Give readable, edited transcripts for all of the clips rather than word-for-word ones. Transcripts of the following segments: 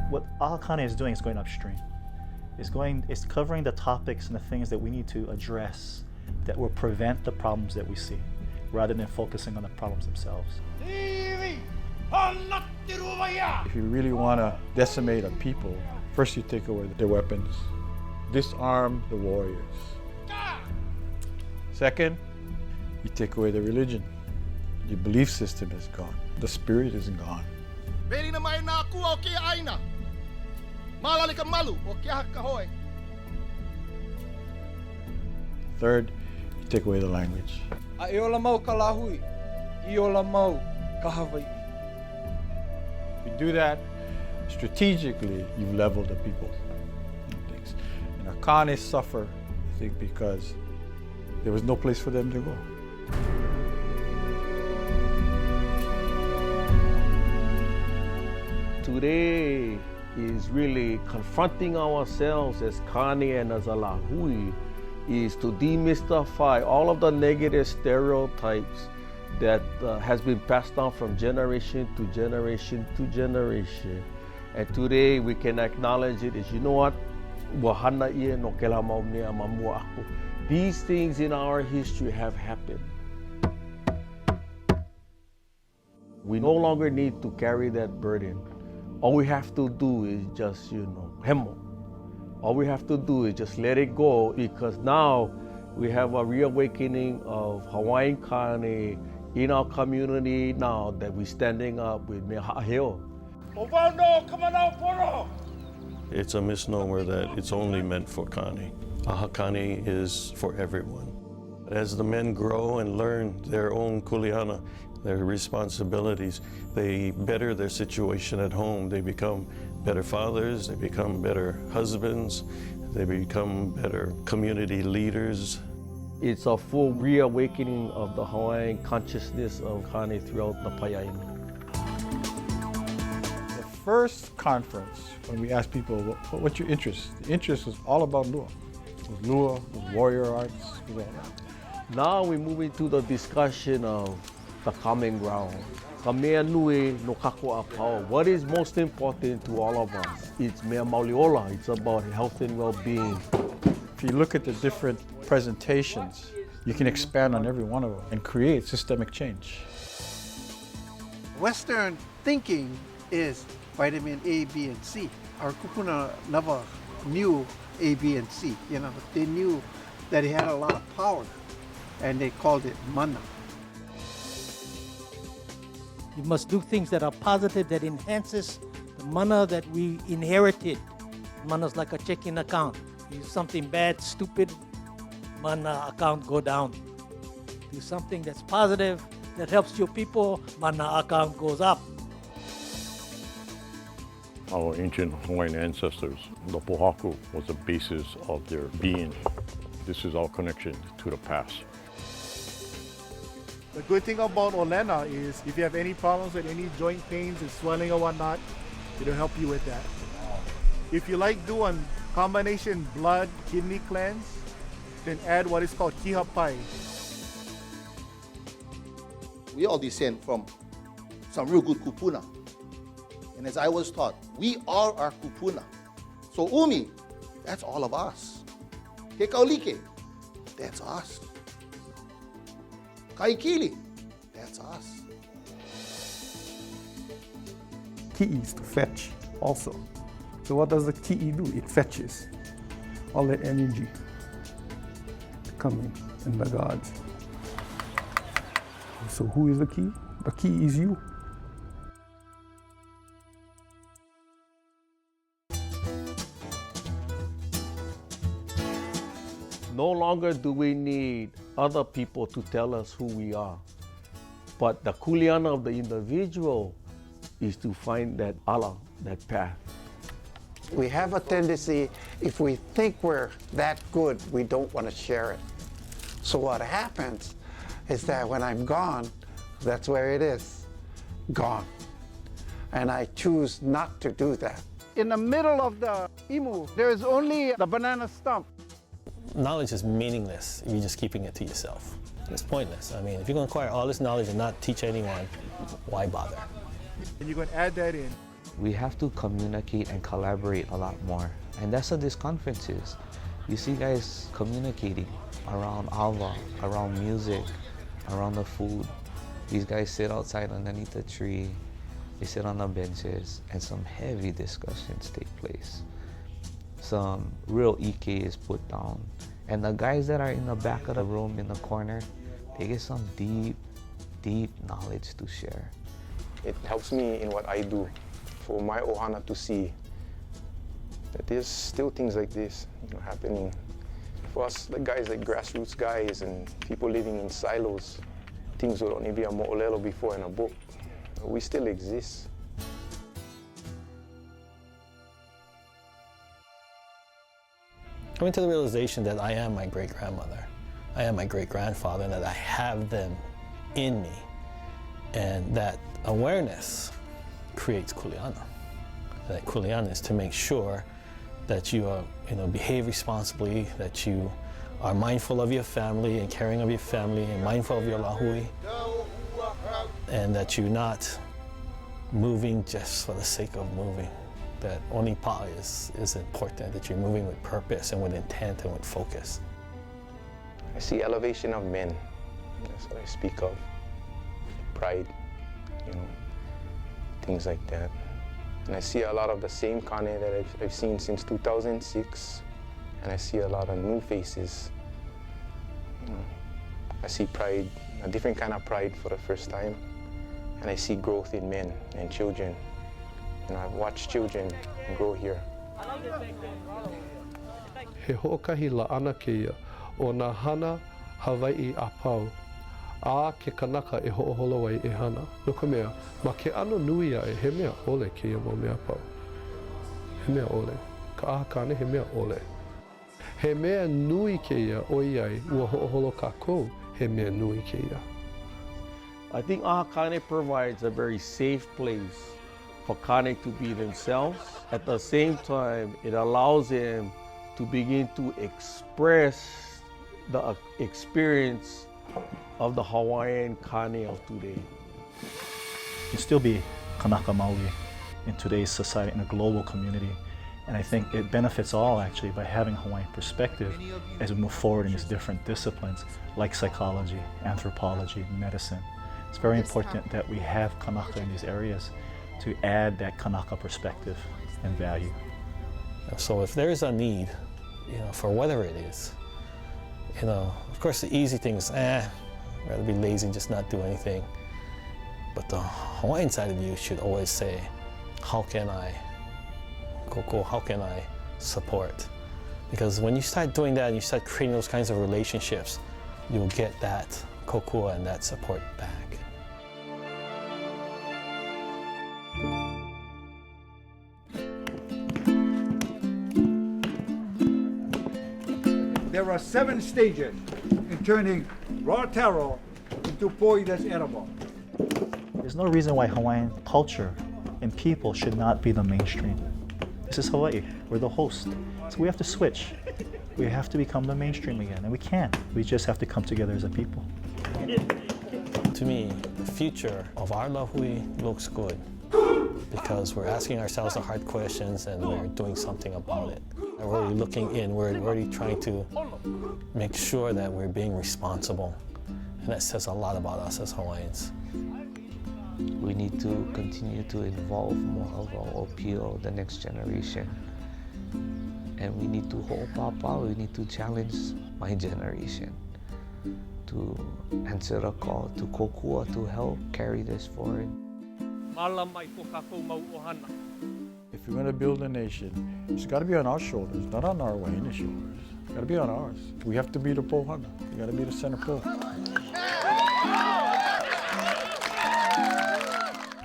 What Ahakane is doing is going upstream. It's covering the topics and the things that we need to address that will prevent the problems that we see, rather than focusing on the problems themselves. If you really want to decimate a people, first you take away their weapons, disarm the warriors. Second, you take away the religion. The belief system is gone. The spirit is gone. Third, you take away the language. If you do that, strategically, you've leveled the people. And our Kane suffer, I think, because there was no place for them to go. Today is really confronting ourselves as Kane and as Alahui, is to demystify all of the negative stereotypes that has been passed down from generation to generation to generation. And today we can acknowledge it as, you know what? These things in our history have happened. We no longer need to carry that burden. All we have to do is just, hemo. All we have to do is just let it go, because now we have a reawakening of Hawaiian Kane in our community now that we're standing up with Meha'aheo. It's a misnomer that it's only meant for Kane. Ahakane is for everyone. As the men grow and learn their own kuleana, their responsibilities, they better their situation at home. They become better fathers, they become better husbands, they become better community leaders. It's a full reawakening of the Hawaiian consciousness of Kane throughout the Paiainu. The first conference, when we asked people, what's your interest? The interest was all about Lua. It was Lua, it was warrior arts, it was all that. Now we move into the discussion of the common ground. Kamea nui no kako apau. What is most important to all of us? It's mea mauliola. It's about health and well-being. If you look at the different presentations, you can expand on every one of them and create systemic change. Western thinking is vitamin A, B, and C. Our kupuna never knew A, B, and C. They knew that it had a lot of power, and they called it mana. You must do things that are positive, that enhances the mana that we inherited. Mana is like a checking account. Do something bad, stupid, mana account go down. Do something that's positive, that helps your people, mana account goes up. Our ancient Hawaiian ancestors, the pohaku was the basis of their being. This is our connection to the past. The good thing about Olena is if you have any problems with any joint pains and swelling or whatnot, it'll help you with that. If you like doing combination blood kidney cleanse, then add what is called kihapai. We all descend from some real good kupuna. And as I was taught, we are our kupuna. So umi, that's all of us. Kekaulike, that's us. Kaikili, that's us. Ki'i is to fetch also. So what does the ki'i do? It fetches all that energy to come in the gods. So who is the ki'i? The ki'i is you. No longer do we need other people to tell us who we are. But the kuleana of the individual is to find that ala, that path. We have a tendency, if we think we're that good, we don't want to share it. So what happens is that when I'm gone, that's where it is, gone. And I choose not to do that. In the middle of the imu, there is only the banana stump. Knowledge is meaningless if you're just keeping it to yourself. It's pointless. I mean, if you're going to acquire all this knowledge and not teach anyone, why bother? And you're going to add that in. We have to communicate and collaborate a lot more. And that's what this conference is. You see guys communicating around awa, around music, around the food. These guys sit outside underneath the tree, they sit on the benches, and some heavy discussions take place. Some real ike is put down. And the guys that are in the back of the room in the corner, they get some deep, deep knowledge to share. It helps me in what I do, for my ohana to see that there's still things like this happening. For us, the guys like grassroots guys and people living in silos, things would only be a mo'olelo before in a book. We still exist. Coming to the realization that I am my great-grandmother, I am my great-grandfather, and that I have them in me, and that awareness creates kuleana. That kuleana is to make sure that you are, behave responsibly, that you are mindful of your family and caring of your family and mindful of your lahui, and that you're not moving just for the sake of moving. That only pa is important, that you're moving with purpose and with intent and with focus. I see elevation of men. That's what I speak of. Pride, things like that. And I see a lot of the same Kane that I've seen since 2006, and I see a lot of new faces. I see pride, a different kind of pride for the first time, and I see growth in men and children. I've watched children grow here. He ho'okahi la'ana keia o nā hana Hawaii a pau. A ke kanaka e ho'oholo ai e hana. No ka mea, ma ke ano nui ai he mea ole keia mo mea pau. He mea ole. Ka aha kane he mea ole. He mea nui keia oi ai ua ho'oholo kākou he mea nui keia. I think Ahakane provides a very safe place for Kane to be themselves. At the same time, it allows them to begin to express the experience of the Hawaiian Kane of today. You can still be kanaka Maui in today's society, in a global community. And I think it benefits all actually by having a Hawaiian perspective as we move forward in these different disciplines like psychology, anthropology, medicine. It's very important that we have kanaka in these areas to add that kanaka perspective and value. So if there is a need, for whatever it is, of course the easy thing is, rather be lazy, just not do anything. But the Hawaiian side of you should always say, how can I support? Because when you start doing that and you start creating those kinds of relationships, you'll get that kokua and that support back. There are 7 stages in turning raw taro into poi that's edible. There's no reason why Hawaiian culture and people should not be the mainstream. This is Hawaii. We're the host. So we have to switch. We have to become the mainstream again, and we can. We just have to come together as a people. To me, the future of our lahui looks good because we're asking ourselves the hard questions and we're doing something about it. And we're already looking in, we're already trying to make sure that we're being responsible. And that says a lot about us as Hawaiians. We need to continue to involve more of our appeal, the next generation. And we need to hold papa, we need to challenge my generation to answer a call to kokua to help carry this forward. If you're going to build a nation, it's got to be on our shoulders, not on our Wahine shoulders. It's got to be on ours. We have to be the pohana. We got to be the center pole.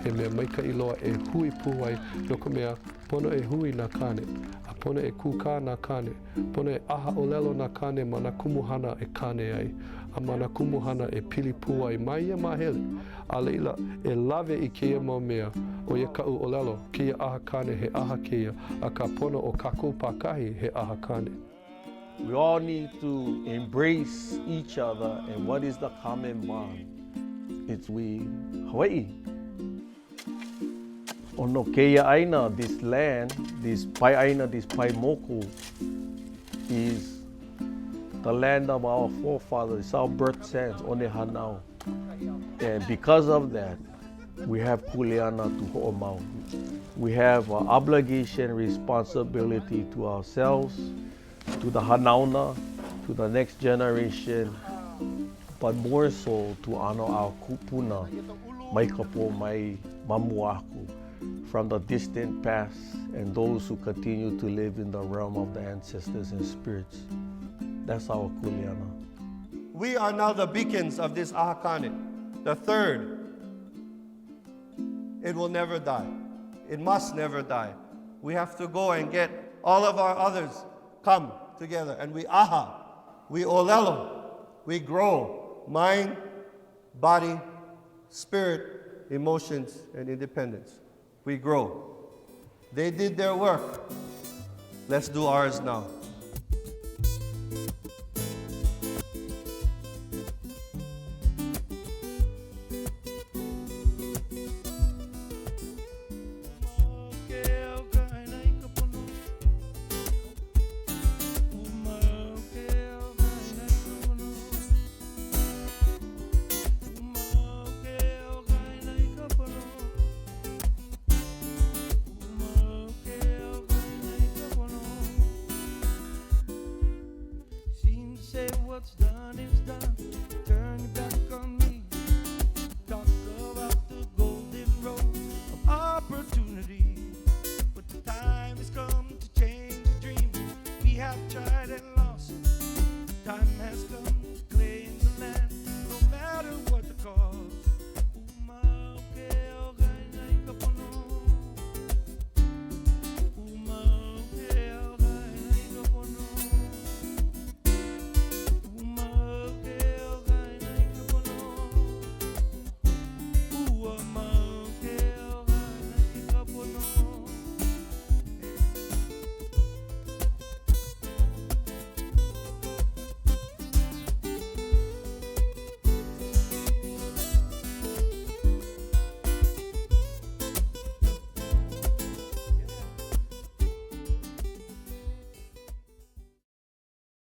He mea maika iloa e hui puai no ka mea pono e hui nā kane. A Pone e kuka na kane. Pone e aha olelo na kane ma na kumuhana e kane ai. A ma na kumuhana e pilipua ai mai ia mahele. A leila e lave I keia mau mea o ia kau olelo keia aha kane he aha keia a ka pono o kakou pakahi he aha kane. We all need to embrace each other, and what is the common bond? It's we Hawaii. Ono keia aina, this land, this pai aina, this pai moku, is the land of our forefathers, it's our birth sands, one hanau. And because of that, we have kuleana to ho'omau. We have an obligation, responsibility to ourselves, to the hanauna, to the next generation, but more so to honor our kupuna, mai kapo mai mamuaku, from the distant past and those who continue to live in the realm of the ancestors and spirits. That's our kuleana. We are now the beacons of this ahakane. The third, it will never die. It must never die. We have to go and get all of our others come together and we aha, we olelo, we grow mind, body, spirit, emotions, and independence. We grow. They did their work. Let's do ours now.